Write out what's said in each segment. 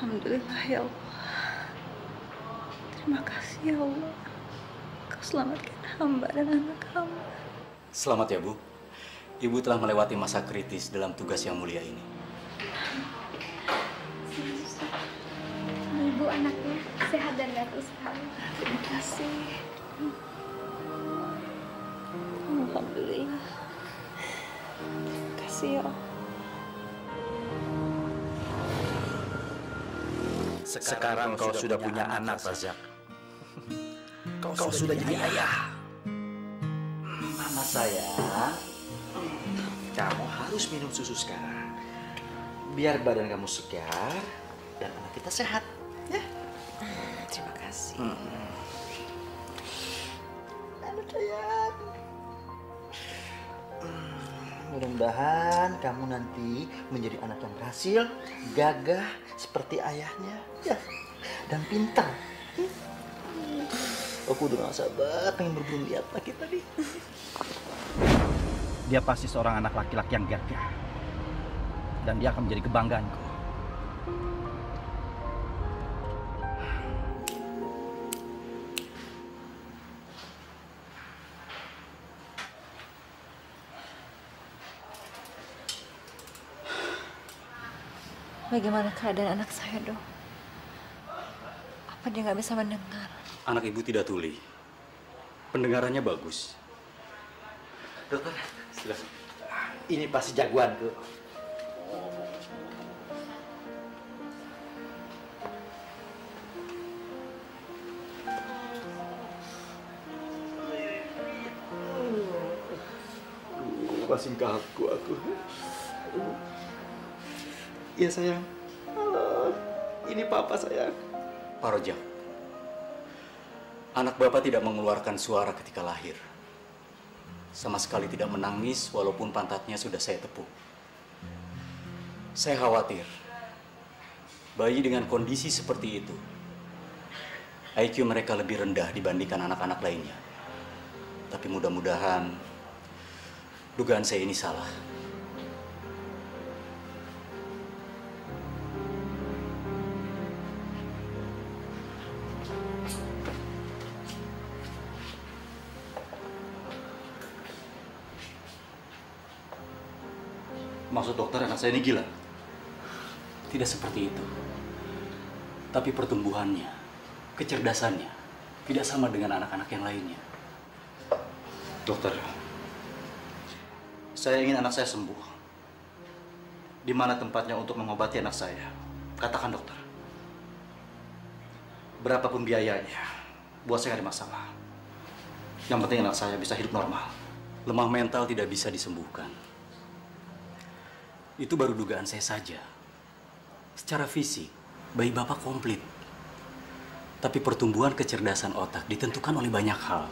Alhamdulillah ya Allah. Terima kasih ya Allah. Kau selamatkan hamba dan anak hamba. Selamat ya, Bu. Ibu telah melewati masa kritis dalam tugas yang mulia ini. Ibu anaknya sehat dan gak usaha. Terima kasih. Alhamdulillah. Terima kasih ya Allah. Sekarang kau sudah punya anak, Razak. Kau sudah jadi ayah. Mama sayang, kamu harus minum susu sekarang. Biar badan kamu segar dan anak kita sehat. Ya. Terima kasih. Anak sayang. Mudah-mudahan kamu nanti menjadi anak yang berhasil, gagah seperti ayahnya, ya, dan pintar. Aku udah gak sabar pengen berburu lihat lagi tadi. Dia pasti seorang anak laki-laki yang gagah. Dan dia akan menjadi kebanggaanku. Bagaimana keadaan anak saya, Dok? Apa dia nggak bisa mendengar? Anak ibu tidak tuli. Pendengarannya bagus. Dokter, silakan. Ini pasti jagoanku. Masih kaku aku. Iya sayang. Ini papa sayang. Pak Rojak, anak Bapak tidak mengeluarkan suara ketika lahir. Sama sekali tidak menangis walaupun pantatnya sudah saya tepuk. Saya khawatir, bayi dengan kondisi seperti itu, IQ mereka lebih rendah dibandingkan anak-anak lainnya. Tapi mudah-mudahan dugaan saya ini salah. Maksud dokter anak saya ini gila? Tidak seperti itu. Tapi pertumbuhannya, kecerdasannya, tidak sama dengan anak-anak yang lainnya. Dokter, saya ingin anak saya sembuh. Di mana tempatnya untuk mengobati anak saya? Katakan dokter. Berapapun biayanya, buat saya nggak ada masalah. Yang penting anak saya bisa hidup normal. Lemah mental tidak bisa disembuhkan. Itu baru dugaan saya saja. Secara fisik, bayi Bapak komplit. Tapi pertumbuhan kecerdasan otak ditentukan oleh banyak hal.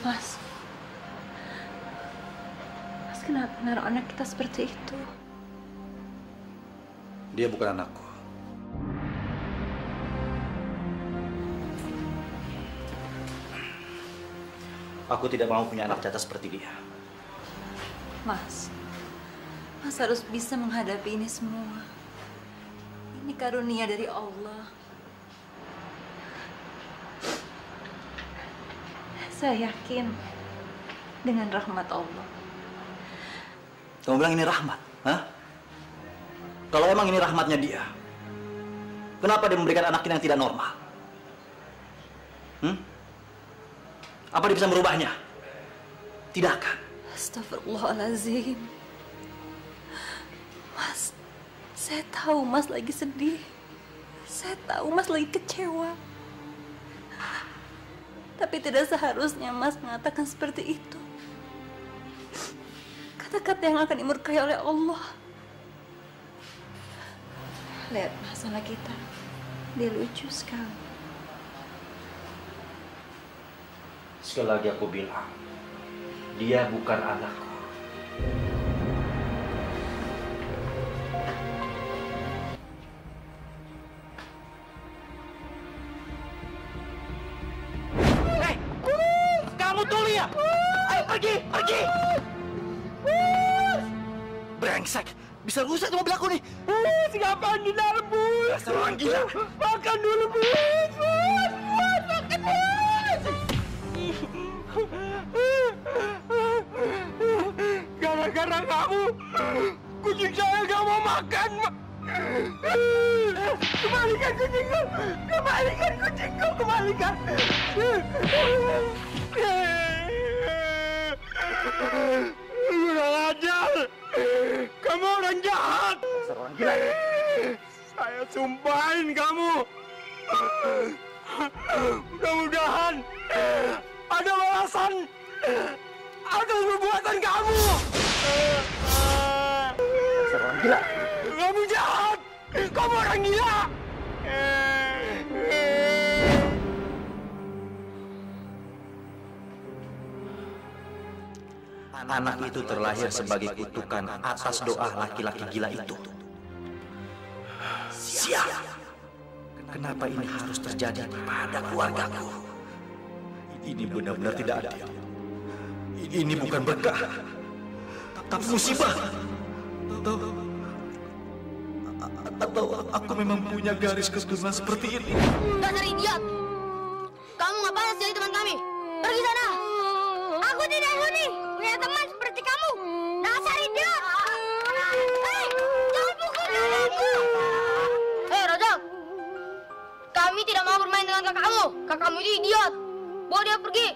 Mas, kenapa naruh anak kita seperti itu? Dia bukan anakku. Aku tidak mau punya anak cacat seperti dia. Mas harus bisa menghadapi ini semua. Ini karunia dari Allah. Saya yakin dengan rahmat Allah. Kamu bilang ini rahmat, hah? Kalau emang ini rahmatnya dia, kenapa dia memberikan anak kita yang tidak normal? Apa dia bisa merubahnya? Tidak akan. Astagfirullahaladzim. Mas, saya tahu Mas lagi sedih. Saya tahu Mas lagi kecewa. Tapi tidak seharusnya Mas mengatakan seperti itu. Kata-kata yang akan dimurkai oleh Allah. Lihat masalah kita, dia lucu sekali. Sekali lagi aku bilang, dia bukan anakku. tuli ya? Ayo pergi, pergi! Brengsek, bisa rusak mobil aku nih. Ngapain di dalam, Bus? Dasar orang gila. Makan dulu, Bus! Makan, Bus! Gara-gara kamu, kucing saya gak mau makan. Kembalikan kucingku! Kembalikan kucingku! Kembalikan! Kurang ajar! Kamu orang jahat! Dasar orang gila. Saya sumpahin kamu! Mudah-mudahan ada balasan atas perbuatan kamu! Dasar orang gila. Kamu jahat! Kamu orang gila! Anak itu terlahir sebagai kutukan atas doa laki-laki gila itu. Sial! Kenapa ini harus terjadi pada keluargaku? Ini benar-benar tidak adil. Ini bukan berkah, tapi musibah. Atau aku memang punya garis keturunan seperti ini. Dasar idiot! Kamu nggak pantas jadi teman kami. Pergi sana! Aku tidak sudi punya teman seperti kamu. Dasar idiot! Hei, jangan pukul aku! Hei, Rojak! Kami tidak mau bermain dengan kakakmu. Kakakmu itu idiot. Bawa dia pergi.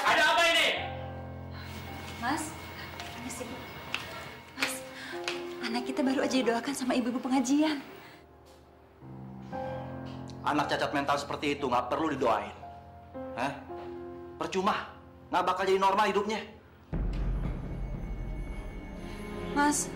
Ada apa ini? Mas, Mas, anak kita baru aja didoakan sama ibu-ibu pengajian. Anak cacat mental seperti itu nggak perlu didoain. Hah? Percuma, nggak bakal jadi normal hidupnya. Mas,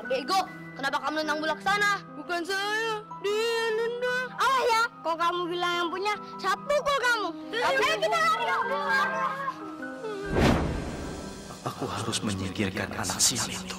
Bego, kenapa kamu nendang bola ke sana? Bukan saya, dia nendang. Awas ya, kalau kamu bilang yang punya, saya pukul kamu. Ayo kita lari. Aku harus menyingkirkan anak sial itu.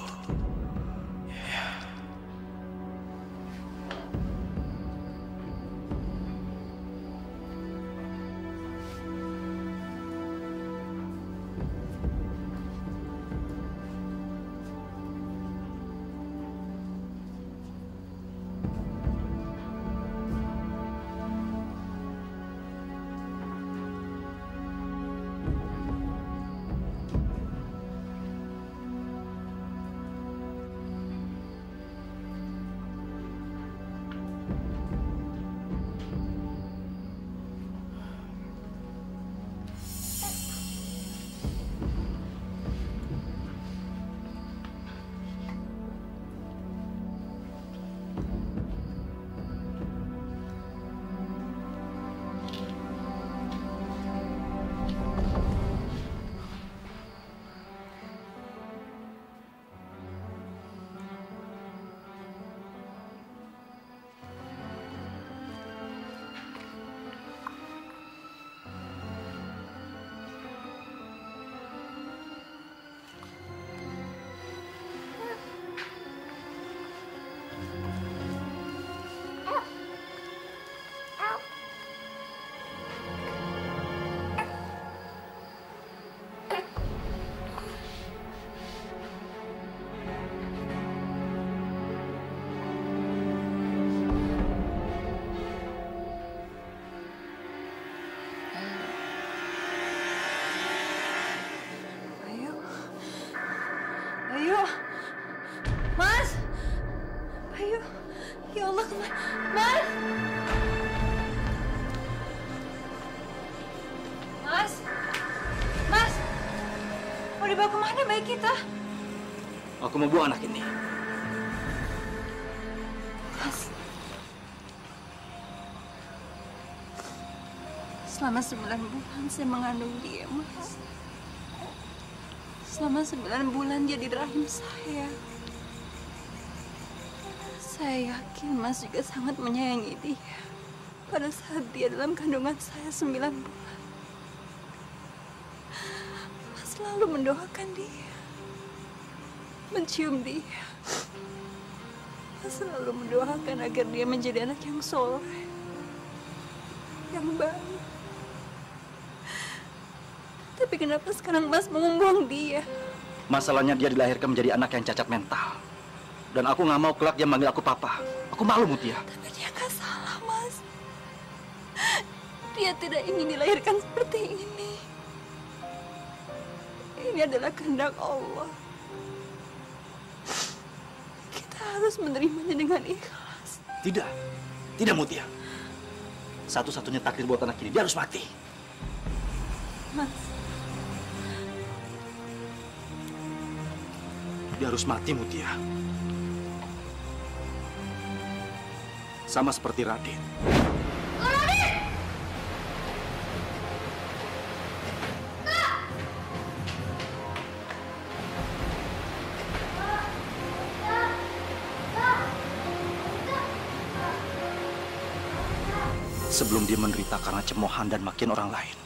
Bayu, Mas, Bayu, ya Allah, Mas, Mas, mau dibawa kemana bayi kita? Aku mau buang anak ini. Mas, Selama 9 bulan saya mengandung dia, Mas. Selama 9 bulan dia di rahim saya. Saya yakin Mas juga sangat menyayangi dia pada saat dia dalam kandungan saya 9 bulan. Mas selalu mendoakan dia, mencium dia. Mas selalu mendoakan agar dia menjadi anak yang soleh, yang baik. Tapi kenapa sekarang Mas mau membuang dia? Masalahnya dia dilahirkan menjadi anak yang cacat mental. Dan aku nggak mau kelak dia manggil aku papa. Aku malu, Mutia. Tapi dia nggak salah, Mas. Dia tidak ingin dilahirkan seperti ini. Ini adalah kehendak Allah. Kita harus menerimanya dengan ikhlas. Tidak. Tidak, Mutia. Satu-satunya takdir buat anak ini, dia harus mati. Mas, dia harus mati, Mutia. Sama seperti Radit. Sebelum dia menderita karena cemoohan dan makian orang lain.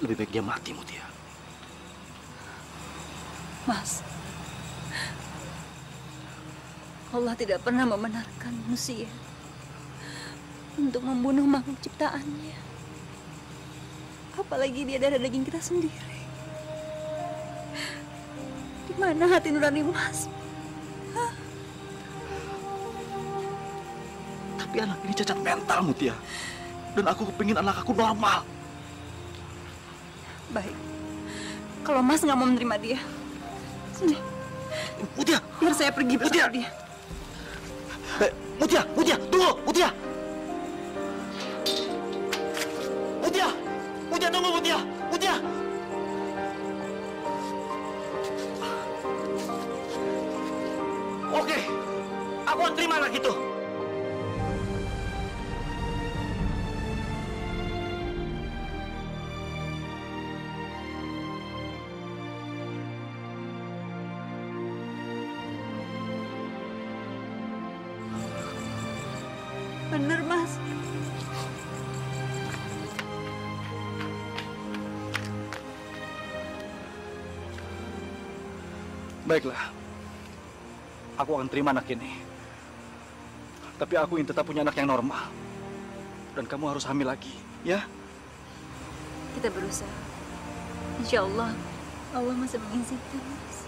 Lebih baik dia mati, Mutia. Mas, Allah tidak pernah membenarkan manusia untuk membunuh makhluk ciptaannya. Apalagi dia darah daging kita sendiri. Di mana hati nurani Mas? Hah? Tapi anak ini cacat mental, Mutia. Dan aku kepingin anak aku normal. Baik, kalau Mas nggak mau menerima dia, sini. Mutia! Biar saya pergi bersama dia. Mutia! Mutia! Tunggu! Mutia! Mutia! Mutia, tunggu, Mutia! Mutia! Oke, aku akan terima anak itu. Bener, Mas. Baiklah. Aku akan terima anak ini. Tapi aku ingin tetap punya anak yang normal. Dan kamu harus hamil lagi, ya? Kita berusaha. Insya Allah, Allah masih mengizinkan, Mas.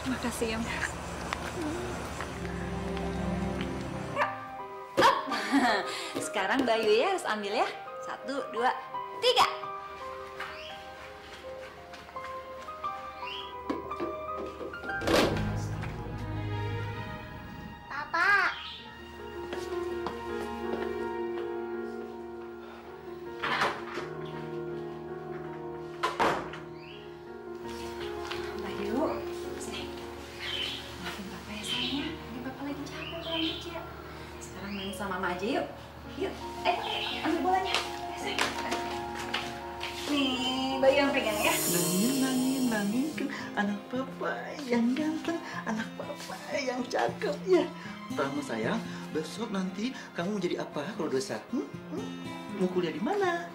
Terima kasih ya, Mas. Sekarang Bayu ya harus ambil ya. 1, 2, 3. Papa. Bayu, sini. Maafin Papa ya sayang ya. Ini Papa lagi capek kalau kerja. Sekarang main sama Mama aja yuk. Yuk, ayo, ambil bolanya. Nih, Bayu yang pegang ya. Nangin ke anak papa yang ganteng, anak papa yang cakep ya. Rama sayang, besok nanti kamu jadi apa kalau udah besar? Mau kuliah di mana?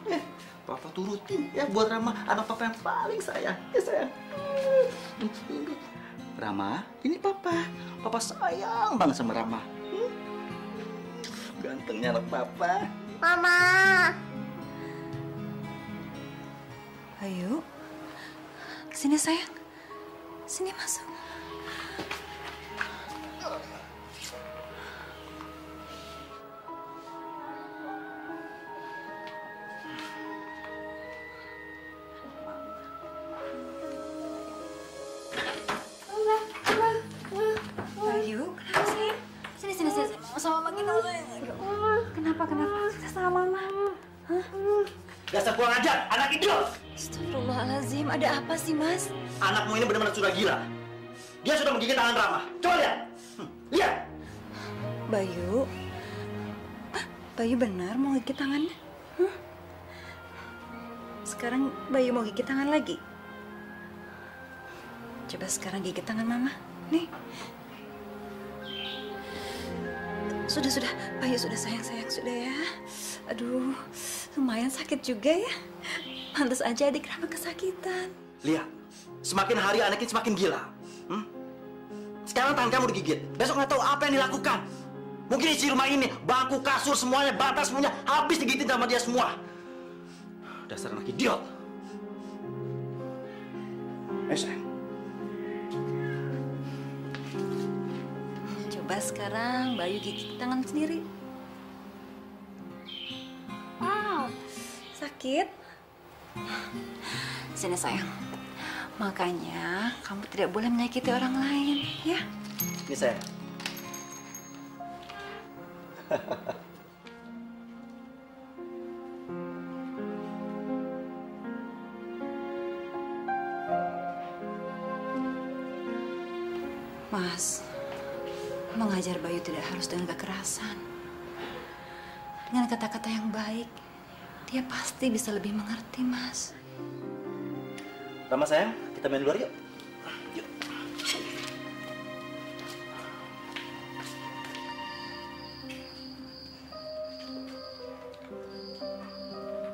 Papa turutin ya buat Rama, anak papa yang paling sayang. Ya sayang. Rama, ini papa. Papa sayang banget sama Rama. Gantengnya anak papa. Mama. Ayo, sini sayang, sini masuk. Bayu, kenapa sayang? Sini, sama Mama kita. Kenapa? Kita sama Mama. Hah? Dasar kurang ajar, anak idiot! Astagfirullahaladzim, ada apa sih, Mas? Anakmu ini benar-benar sudah gila. Dia sudah menggigit tangan Rama. Coba lihat. Lihat. Bayu, Bayu benar mau gigit tangannya? Huh? Sekarang Bayu mau gigit tangan lagi? Coba sekarang gigit tangan Mama. Nih. Sudah. Bayu sudah sayang, sudah ya. Aduh, lumayan sakit juga ya. Pantas aja adik Rama kesakitan. Lihat, semakin hari anaknya semakin gila. Sekarang tangan kamu digigit, besok nggak tahu apa yang dilakukan. Mungkin isi rumah ini, bangku, kasur, semuanya, bantal semuanya, habis digigitin sama dia semua. Dasar anak idiot. Sayang. Coba sekarang Bayu gigit tangan sendiri. Wow, sakit? Sini sayang. Makanya kamu tidak boleh menyakiti orang lain, ya? Ini sayang. Mas, mengajar Bayu tidak harus dengan kekerasan. Dengan kata-kata yang baik, dia pasti bisa lebih mengerti, Mas. Rama sayang, kita main luar yuk. Yuk.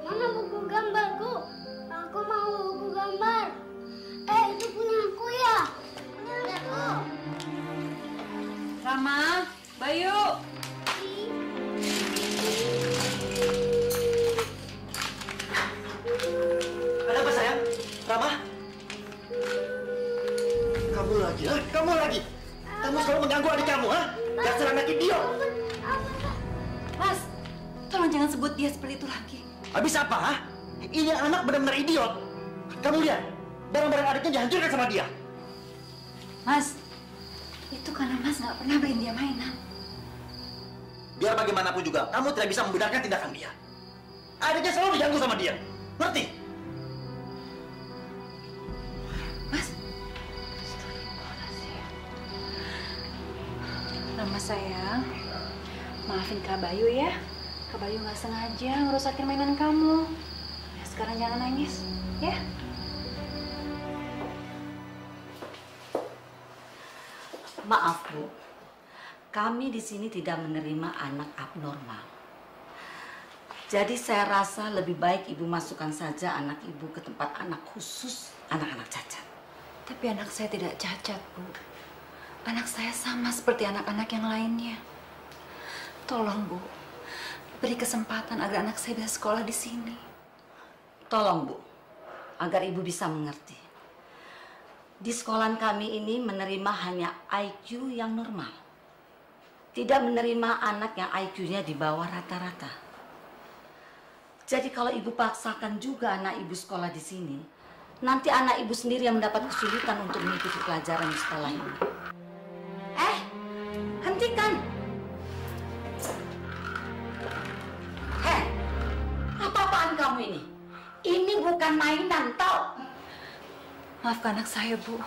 Mana buku gambarku? Aku mau buku gambar. Itu punya aku ya? Punya aku. Rama, Bayu. Ada apa sayang? Rama? Kamu lagi, ha? Kamu lagi? Kamu selalu mengganggu adik kamu, ha? Dasar anak idiot. Mas, tolong jangan sebut dia seperti itu lagi. Habis apa, ha? Ini anak benar-benar idiot. Kamu lihat, barang-barang adiknya dihancurkan sama dia. Mas, itu karena Mas nggak pernah beliin dia mainan. Biar bagaimanapun juga, kamu tidak bisa membenarkan tindakan dia. Adiknya selalu diganggu sama dia. Ngerti? Mas, Rama sayang, maafin Kak Bayu ya. Kak Bayu nggak sengaja ngerusakin mainan kamu. Ya, sekarang jangan nangis, ya. Maaf Bu, kami di sini tidak menerima anak abnormal. Jadi saya rasa lebih baik Ibu masukkan saja anak Ibu ke tempat anak khusus anak-anak cacat. Tapi anak saya tidak cacat, Bu. Anak saya sama seperti anak-anak yang lainnya. Tolong, Bu, beri kesempatan agar anak saya bisa sekolah di sini. Tolong Bu, agar Ibu bisa mengerti. Di sekolahan kami ini menerima hanya IQ yang normal. Tidak menerima anak yang IQ-nya di bawah rata-rata. Jadi kalau Ibu paksakan juga anak Ibu sekolah di sini, nanti anak Ibu sendiri yang mendapat kesulitan untuk mengikuti pelajaran di sekolah ini. Hentikan! Apa-apaan kamu ini? Ini bukan mainan, tau? Maafkan anak saya, Bu.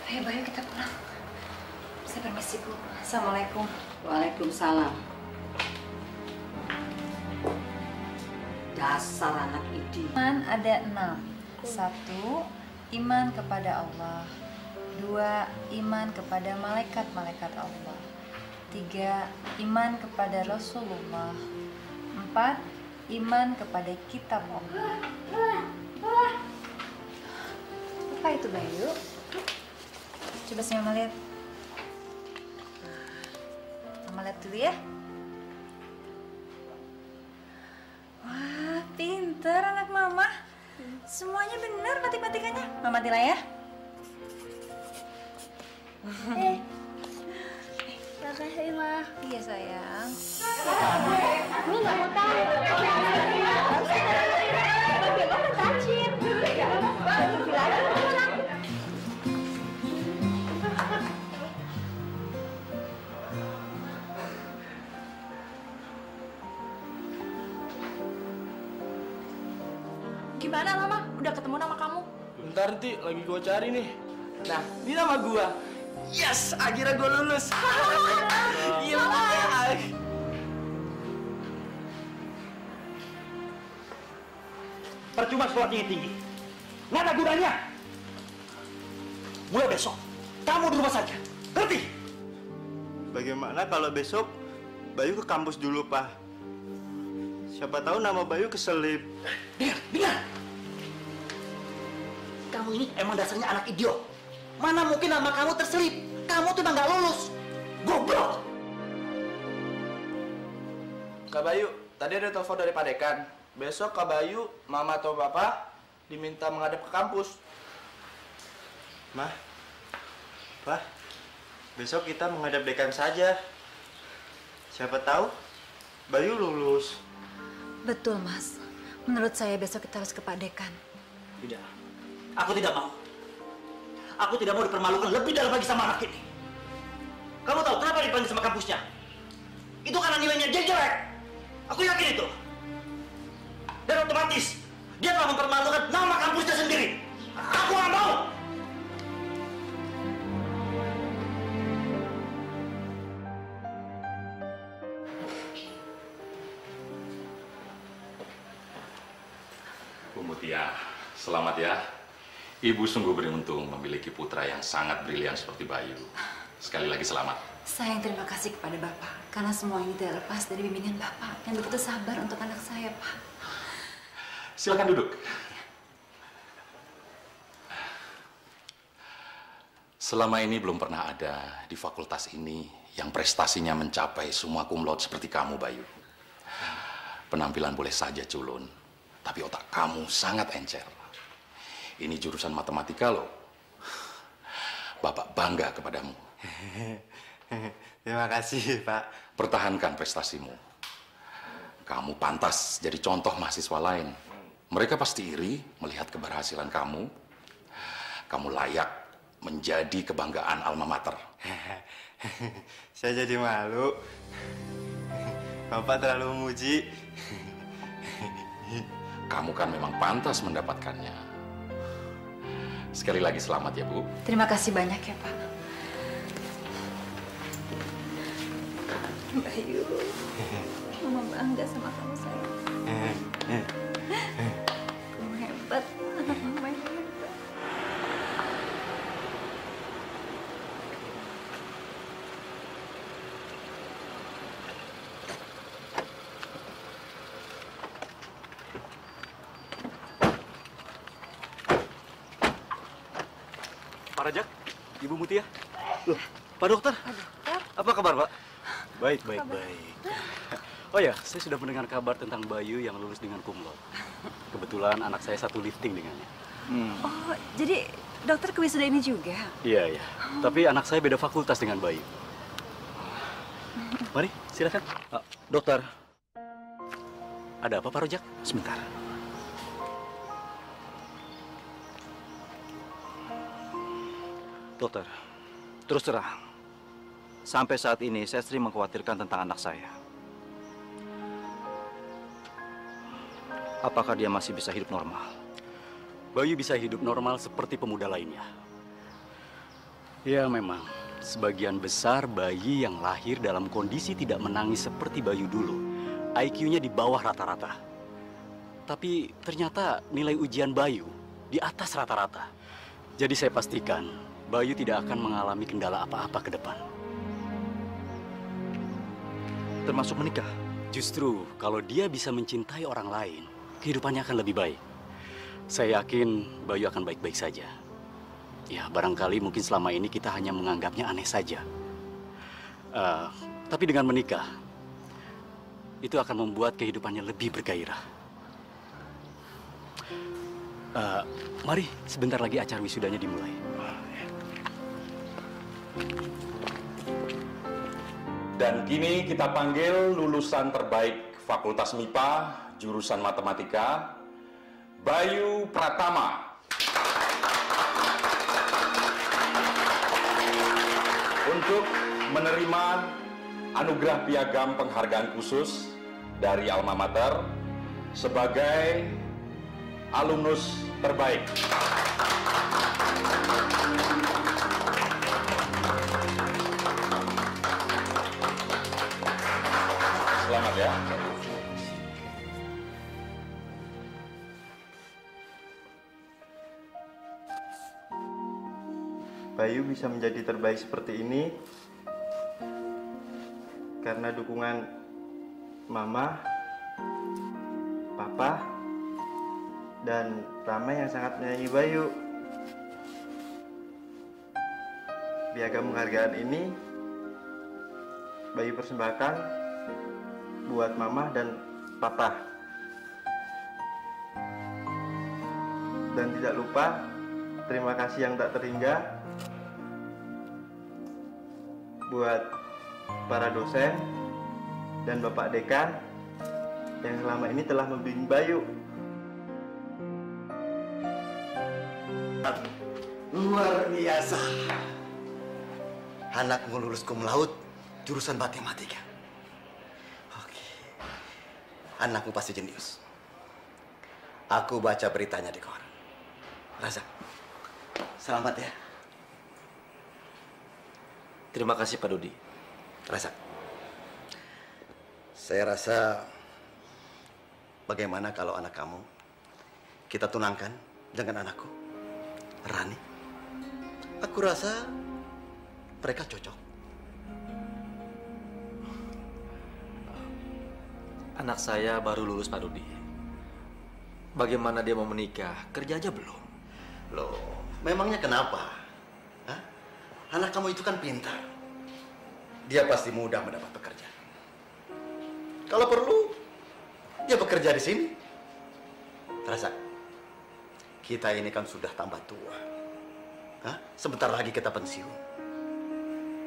Ayo, Bayu, kita pulang. Saya permisi, Bu. Assalamualaikum. Waalaikumsalam. Dasar anak idiot. Iman ada 6. 1, iman kepada Allah. 2, iman kepada malaikat-malaikat Allah. 3, iman kepada Rasulullah. 4, iman kepada kitab Allah. Apa itu, Bayu? Coba sih Mama lihat. Mama lihat dulu ya. Wah, pinter anak Mama. Semuanya benar matik-matikannya. Mama nilai ya. Makasih, Ma. Iya, sayang. Ini nggak mau tahu. Bagaimana tacin? Gimana Lama? Udah ketemu nama kamu? Bentar Ti, lagi gue cari nih. Nah, ini nama gue. Yes, akhirnya gue lulus. Iya Percuma sekolah tinggi-tinggi. Nggak ada gunanya. Mulai besok, kamu di rumah saja. Ngerti? Bagaimana kalau besok Bayu ke kampus dulu, Pak? Siapa tahu nama Bayu keselip. Dengar. Kamu ini emang dasarnya anak idiot. Mana mungkin nama kamu terselip? Kamu tuh nggak lulus. Goblok. Kak Bayu, tadi ada telepon dari Pak Dekan. Besok Kak Bayu, Mama atau Bapak diminta menghadap ke kampus. Mah, Pak, besok kita menghadap dekan saja. Siapa tahu Bayu lulus. Betul, Mas. Menurut saya besok kita harus ke Pak Dekan. Tidak. Aku tidak mau. Aku tidak mau dipermalukan lebih dalam lagi sama anak ini. Kamu tahu kenapa dipanggil sama kampusnya? Itu karena nilainya dia jelek. Aku yakin itu. Dan otomatis dia telah mempermalukan nama kampusnya sendiri. Aku nggak mau. Bu Mutia, selamat ya. Ibu sungguh beruntung memiliki putra yang sangat brilian seperti Bayu. Sekali lagi selamat. Saya yang terima kasih kepada Bapak, karena semua ini tidak lepas dari bimbingan Bapak yang begitu sabar untuk anak saya, Pak. Silakan duduk. Selama ini belum pernah ada di fakultas ini yang prestasinya mencapai summa cum laude seperti kamu, Bayu. Penampilan boleh saja culun, tapi otak kamu sangat encer. Ini jurusan matematika loh. Bapak bangga kepadamu. Terima kasih, Pak. Pertahankan prestasimu. Kamu pantas jadi contoh mahasiswa lain. Mereka pasti iri melihat keberhasilan kamu. Kamu layak menjadi kebanggaan alma mater. Saya jadi malu. Bapak terlalu memuji. Kamu kan memang pantas mendapatkannya. Sekali lagi selamat ya, Bu. Terima kasih banyak ya, Pak. Bayu, Mama bangga sama kamu, sayang. Kamu hebat, anak Mama yang hebat. Pak Rajak, Ibu Mutia. Loh, Pak Dokter. Apa kabar, Pak? Baik. Oh ya, saya sudah mendengar kabar tentang Bayu yang lulus dengan cum laude. Kebetulan anak saya satu lifting dengannya. Oh, jadi dokter ke wisuda ini juga? Iya. Tapi anak saya beda fakultas dengan Bayu. Mari, silakan. Dokter. Ada apa, Pak Rojak? Sebentar. Dokter, terus terang. Sampai saat ini saya sering mengkhawatirkan tentang anak saya. Apakah dia masih bisa hidup normal? Bayu bisa hidup normal seperti pemuda lainnya. Ya memang, sebagian besar bayi yang lahir dalam kondisi tidak menangis seperti Bayu dulu, IQ-nya di bawah rata-rata. Tapi ternyata nilai ujian Bayu di atas rata-rata. Jadi saya pastikan Bayu tidak akan mengalami kendala apa-apa ke depan. Termasuk menikah? Justru kalau dia bisa mencintai orang lain, kehidupannya akan lebih baik. Saya yakin Bayu akan baik-baik saja. Ya, barangkali mungkin selama ini kita hanya menganggapnya aneh saja. Tapi dengan menikah, itu akan membuat kehidupannya lebih bergairah. Mari, sebentar lagi acara wisudanya dimulai. Dan kini kita panggil lulusan terbaik Fakultas MIPA, jurusan Matematika, Bayu Pratama. Untuk menerima anugerah piagam penghargaan khusus dari Alma Mater sebagai alumnus terbaik. Selamat ya. Bayu bisa menjadi terbaik seperti ini karena dukungan Mama, Papa, dan Rama yang sangat menyayangi Bayu. Piagam penghargaan ini Bayu persembahkan buat Mama dan Papa. Dan tidak lupa terima kasih yang tak terhingga buat para dosen dan Bapak Dekan yang selama ini telah membimbing Bayu. Luar biasa. Anakmu lulus cum laude jurusan matematika. Oke. Anakmu pasti jenius. Aku baca beritanya di koran. Razak, selamat ya. Terima kasih Pak Dodi. Razak, saya rasa bagaimana kalau anak kamu kita tunangkan dengan anakku, Rani. Aku rasa mereka cocok. Anak saya baru lulus Pak Dodi. Bagaimana dia mau menikah? Kerja aja belum. Loh, memangnya kenapa? Hah? Anak kamu itu kan pintar. Dia pasti mudah mendapat pekerjaan. Kalau perlu, dia bekerja di sini. Razak, kita ini kan sudah tambah tua. Hah? Sebentar lagi kita pensiun.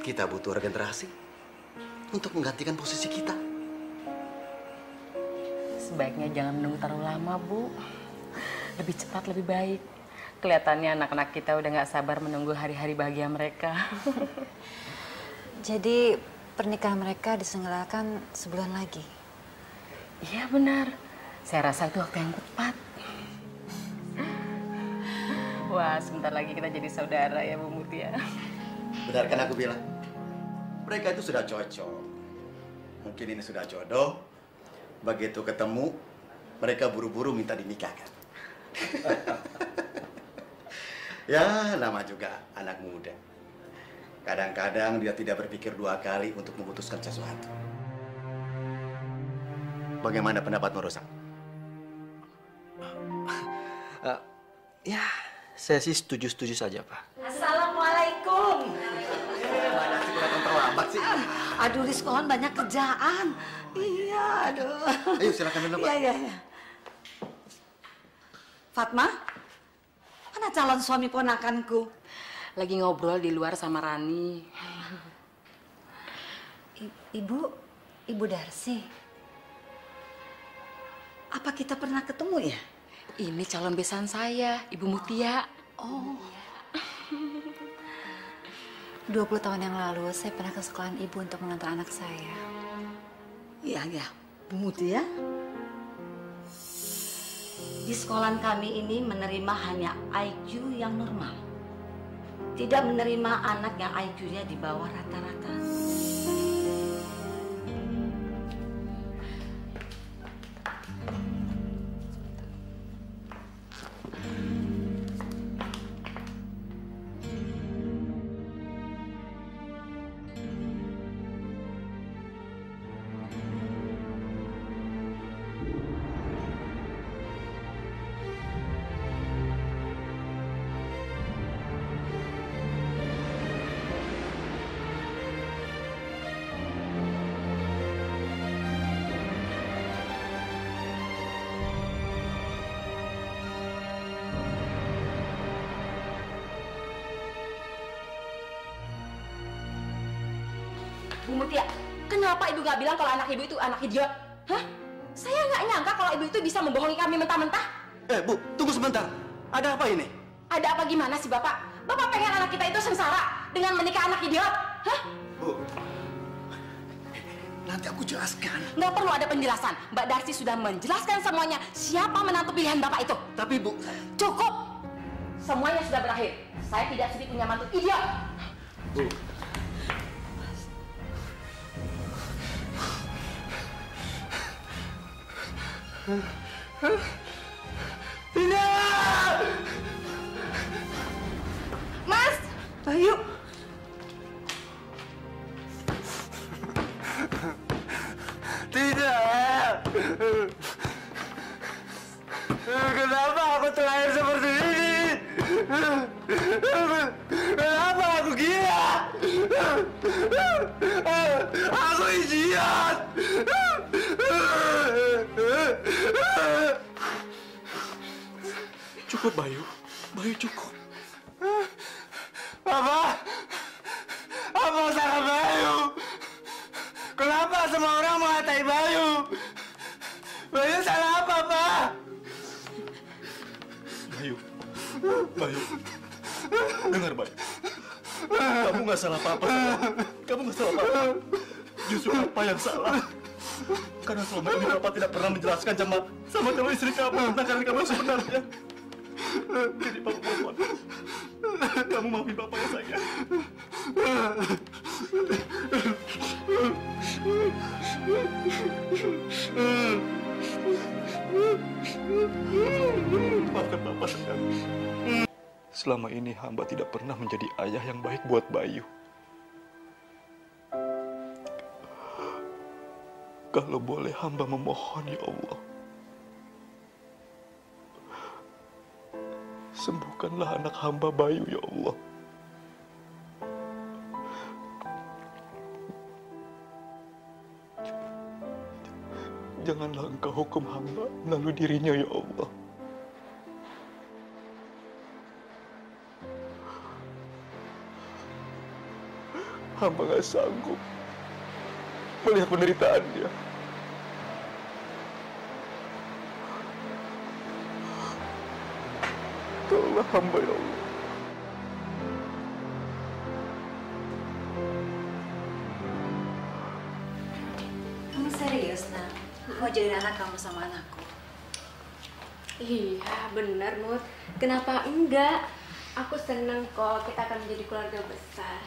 Kita butuh regenerasi untuk menggantikan posisi kita. Sebaiknya jangan menunggu terlalu lama, Bu. Lebih cepat, lebih baik. Kelihatannya anak-anak kita udah nggak sabar menunggu hari-hari bahagia mereka. Jadi pernikahan mereka diselenggarakan sebulan lagi? Iya benar. Saya rasa itu waktu yang tepat. Wah, sebentar lagi kita jadi saudara ya, Bu Mutia. Benar kan aku bilang? Mereka itu sudah cocok. Mungkin ini sudah jodoh. Begitu ketemu, mereka buru-buru minta dinikahkan. Ya, nama juga anak muda. Kadang-kadang dia tidak berpikir dua kali untuk memutuskan sesuatu. Bagaimana pendapatmu, Rosak? Ya, saya sih setuju-setuju saja, Pak. Assalamualaikum. Mana sih kelihatan terlambat sih? Aduh, di sekolah banyak kerjaan. Iya, aduh. Ayo, silakan minum, Pak. Iya. Fatma, mana calon suami ponakanku? Lagi ngobrol di luar sama Rani. Ibu Darsi. Apa kita pernah ketemu ya? Ini calon besan saya, Ibu Mutia. Oh. 20 tahun yang lalu saya pernah ke sekolahan ibu untuk mengantar anak saya. Iya, Bu Mutia. Di sekolahan kami ini menerima hanya IQ yang normal. Tidak menerima anak yang IQ-nya di bawah rata-rata. Bu Mutia, kenapa ibu nggak bilang kalau anak ibu itu anak idiot? Hah? Saya nggak nyangka kalau ibu itu bisa membohongi kami mentah-mentah. Bu, tunggu sebentar. Ada apa ini? Ada apa gimana sih Bapak? Bapak pengen anak kita itu sengsara dengan menikah anak idiot? Hah? Bu, nanti aku jelaskan. Nggak perlu ada penjelasan. Mbak Darsi sudah menjelaskan semuanya. Siapa menantu pilihan Bapak itu? Tapi Bu... Cukup! Semuanya sudah berakhir. Saya tidak sudi punya mantu idiot. Bu... Tidak! Mas! Bayu! Tidak. Kenapa aku terlahir seperti ini? Kenapa aku gila? Aku idiot. Cukup, Bayu. Bayu, cukup. Apa salah Bayu? Kenapa semua orang mengatai Bayu? Bayu salah apa, Pak? Bayu. Dengar, Bayu. Kamu nggak salah apa-apa. Kamu nggak salah apa-apa. Justru apa yang salah? Karena selama ini Bapak tidak pernah menjelaskan sama calon istri kamu tentang karir kamu yang sebenarnya. Jadi Bapak mohon, kamu maafin Bapak ya, sayang. Maafkan Bapak, sayang. Selama ini hamba tidak pernah menjadi ayah yang baik buat Bayu. Kalau boleh hamba memohon, ya Allah, sembuhkanlah anak hamba Bayu, ya Allah. Janganlah Engkau hukum hamba melalui dirinya, ya Allah. Hamba gak sanggup melihat penderitaannya. Tolonglah hamba, ya Allah. Kamu serius, Nak? Mau jadi anak kamu sama anakku? Iya, benar, Mut. Kenapa enggak? Aku senang kok kita akan menjadi keluarga besar.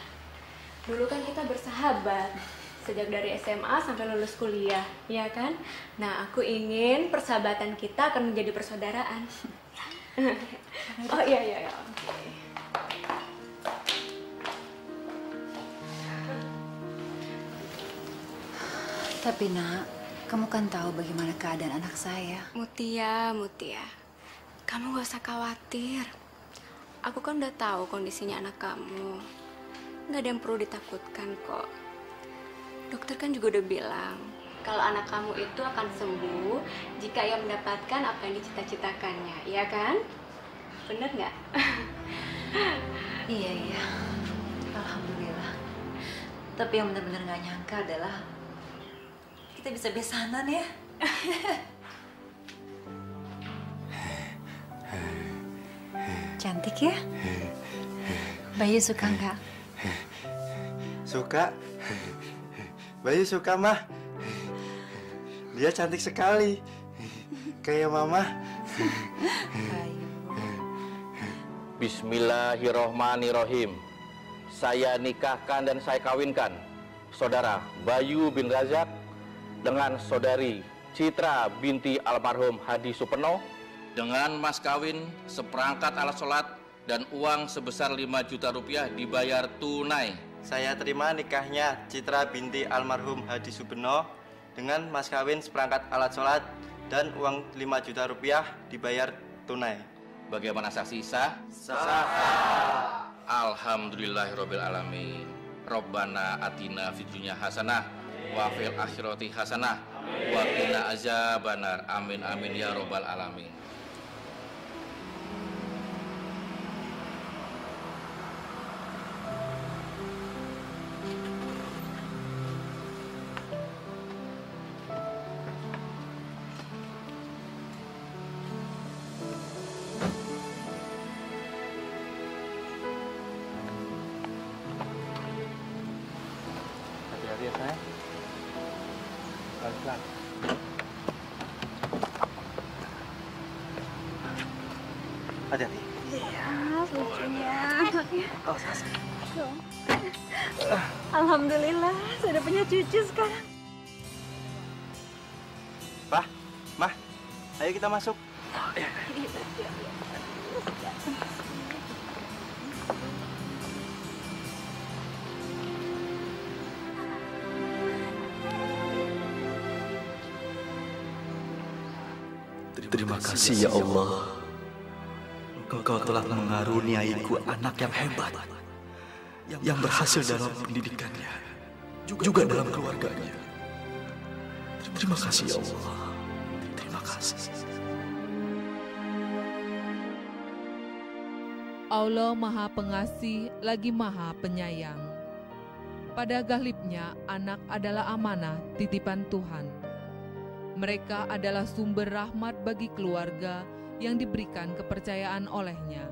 Dulu kan kita bersahabat sejak dari SMA sampai lulus kuliah, ya kan? Nah, aku ingin persahabatan kita akan menjadi persaudaraan. Oh iya. Oke. Tapi Nak, kamu kan tahu bagaimana keadaan anak saya. Mutia, kamu gak usah khawatir. Aku kan udah tahu kondisinya anak kamu. Gak ada yang perlu ditakutkan kok. Dokter kan juga udah bilang kalau anak kamu itu akan sembuh jika ia mendapatkan apa yang dicita-citakannya, iya kan? Bener nggak? Iya. Alhamdulillah. Tapi yang benar-benar gak nyangka adalah kita bisa besanan ya. Cantik ya? Bayu suka nggak? Suka. Bayu suka, Mah. Dia cantik sekali. Kayak Mama. Bismillahirrohmanirrohim. Saya nikahkan dan saya kawinkan Saudara Bayu bin Razak dengan Saudari Citra binti almarhum Hadi Supeno dengan mas kawin seperangkat alat sholat dan uang sebesar 5 juta rupiah dibayar tunai. Saya terima nikahnya Citra binti almarhum Hadi Supeno dengan mas kawin seperangkat alat sholat dan uang 5 juta rupiah dibayar tunai. Bagaimana saksi sah? Sah. Alhamdulillahirabbil alamin. Rabbana atina fid dunya hasanah wa fil akhirati hasanah wa qina azabannar. Amin amin ya rabbal alamin. Hati-hati ya, sayang. Pelan-pelan. Hati-hati. Iya, lucunya. Oh, Sas. Alhamdulillah, sudah punya cucu sekarang. Pak, Mah, ayo kita masuk. Terima kasih ya Allah. Engkau telah mengaruniaiku anak yang hebat, yang berhasil dalam pendidikannya, juga dalam keluarganya. Terima kasih ya Allah. Terima kasih. Allah Maha Pengasih lagi Maha Penyayang. Pada galibnya, anak adalah amanah titipan Tuhan. Mereka adalah sumber rahmat bagi keluarga yang diberikan kepercayaan olehnya.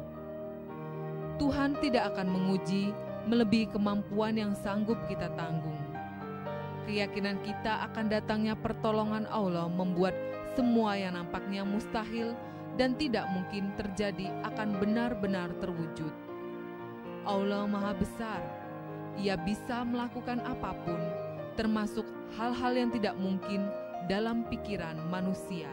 Tuhan tidak akan menguji melebihi kemampuan yang sanggup kita tanggung. Keyakinan kita akan datangnya pertolongan Allah membuat semua yang nampaknya mustahil dan tidak mungkin terjadi akan benar-benar terwujud. Allah Maha Besar. Ia bisa melakukan apapun, termasuk hal-hal yang tidak mungkin dalam pikiran manusia.